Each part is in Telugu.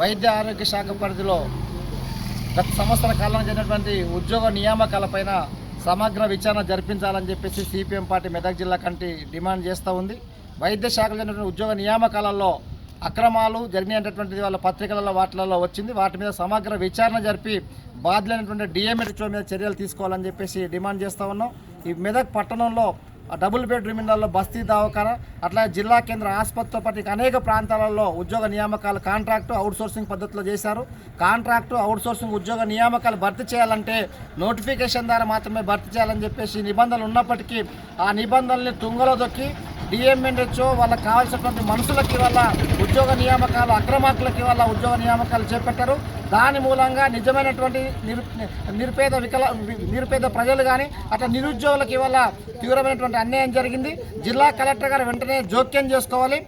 వైద్య ఆరోగ్య శాఖ పరిధిలో గత సంవత్సర కాలంలో జరిగినటువంటి ఉద్యోగ నియామకాలపైన సమగ్ర విచారణ జరిపించాలని చెప్పేసి సిపిఎం పార్టీ మెదక్ జిల్లా కమిటీ డిమాండ్ చేస్తూ ఉంది. వైద్య శాఖలో జరిగినటువంటి ఉద్యోగ నియామకాలలో అక్రమాలు జరిగినటువంటిది వాళ్ళ పత్రికలలో వాటిలలో వచ్చింది. వాటి మీద సమగ్ర విచారణ జరిపి బాధ్యులైనటువంటి డిఎంహెచ్ఓ మీద చర్యలు తీసుకోవాలని చెప్పేసి డిమాండ్ చేస్తూ ఉన్నాం. ఈ మెదక్ పట్టణంలో డబుల్ బెడ్రూమ్ ఇళ్లలో బస్తీ దవాఖానా అట్లా జిల్లా కేంద్ర ఆసుపత్రితో పాటు అనేక ప్రాంతాలలో ఉద్యోగ నియామకాలు కాంట్రాక్టు అవుట్సోర్సింగ్ పద్ధతిలో చేశారు. కాంట్రాక్టు అవుట్సోర్సింగ్ ఉద్యోగ నియామకాలు భర్తీ చేయాలంటే నోటిఫికేషన్ ద్వారా మాత్రమే భర్తీ చేయాలని చెప్పేసి నిబంధనలు ఉన్నప్పటికీ ఆ నిబంధనల్ని తుంగలో దొక్కి డిఎంహెచ్ఓ వాళ్ళకి కావాల్సినటువంటి మనుషులకి వాళ్ళ ఉద్యోగ నియామకాలు అక్రమార్కులకి వాళ్ళ ఉద్యోగ నియామకాలు చేపట్టారు. దాని మూలంగా నిజమైనటువంటి నిరుపేద ప్రజలు కానీ అట్లా నిరుద్యోగులకి ఇవాళ తీవ్రమైనటువంటి అన్యాయం జరిగింది. జిల్లా కలెక్టర్ గారు వెంటనే జోక్యం చేసుకోవాలి.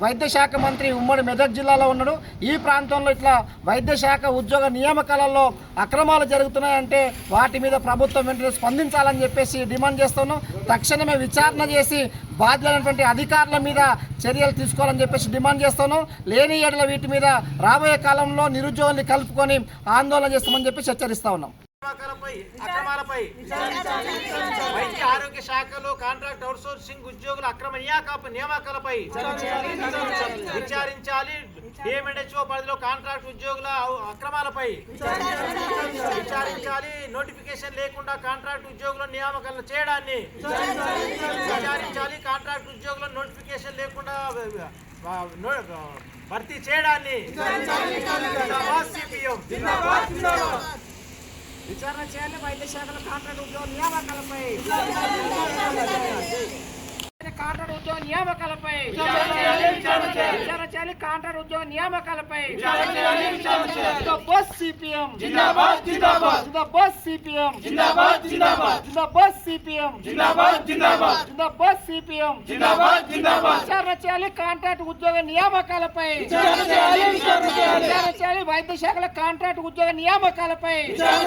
వైద్య శాఖ మంత్రి ఉమ్మడి మెదక్ జిల్లాలో ఉన్నాడు. ఈ ప్రాంతంలో ఇట్లా వైద్య శాఖ ఉద్యోగ నియామకాలలో అక్రమాలు జరుగుతున్నాయంటే వాటి మీద ప్రభుత్వం వెంటనే స్పందించాలని చెప్పేసి డిమాండ్ చేస్తున్నాం. తక్షణమే విచారణ చేసి బాధ్యులైనటువంటి అధికారుల మీద చర్యలు తీసుకోవాలని చెప్పేసి డిమాండ్ చేస్తున్నాం. లేని ఏడల వీటి మీద రాబోయే కాలంలో నిరుద్యోగుల్ని కలుపుకొని ఆందోళన చేస్తామని చెప్పి హెచ్చరిస్తా ఉన్నాం. అక్రమాలపై వైద్య ఆరోగ్య శాఖలో కాంట్రాక్ట్ అవుట్సోర్సింగ్ ఉద్యోగుల అక్రమ నియామకాలపై విచారించాలి. డిఎంహెచ్ఓ పరిధిలో కాంట్రాక్ట్ ఉద్యోగుల అక్రమాలపై విచారించాలి. నోటిఫికేషన్ లేకుండా కాంట్రాక్ట్ ఉద్యోగుల నియామకాలను చేయడాన్ని విచారించాలి. కాంట్రాక్ట్ ఉద్యోగుల నోటిఫికేషన్ లేకుండా భర్తీ చేయడాన్ని విచారణ చేయాలి. వైద్య శాఖలో కాంట్రాక్ట్ ఉద్యోగ నియామకాలపై కాంట్రాక్ట్ ఉద్యోగ నియామకాలపై విచారణ చేయాలి. కాంట్రాక్ట్ ఉద్యోగ నియామకాలపై జిందాబాద్ సిపిఎం జిందాబాద్ జిందాబాద్ జిందాబాద్ సిపిఎం జిందాబాద్ జిందాబాద్ జిందాబాద్ సిపిఎం జిందాబాద్ జిందాబాద్ జిందాబాద్ సిపిఎం జిందాబాద్ జిందాబాద్ విచారణ చేయాలి. కాంట్రాక్ట్ ఉద్యోగ నియామకాలపై విచారణ చేయాలి. వైద్య శాఖల కాంట్రాక్ట్ ఉద్యోగ నియామకాలపై విచారణ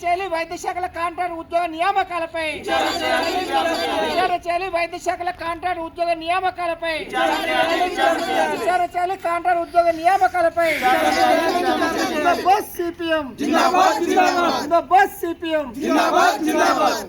చేయాలి. వైద్య శాఖల కాంట్రాక్ట్ ఉద్యోగ నియామకాలపై విచారణ చేయాలి. వైద్య శాఖల కాంట్రాక్ట్ ఉద్యోగ నియామకాలపై విచారణ చేయాలి. కాంట్రాక్ట్ ఉద్యోగ నియామకాలపై జిందాబాద్ సిపిఎం జిందాబాద్ జిందాబాద్ జిందాబాద్ సిపిఎం జిందాబాద్ జిందాబాద్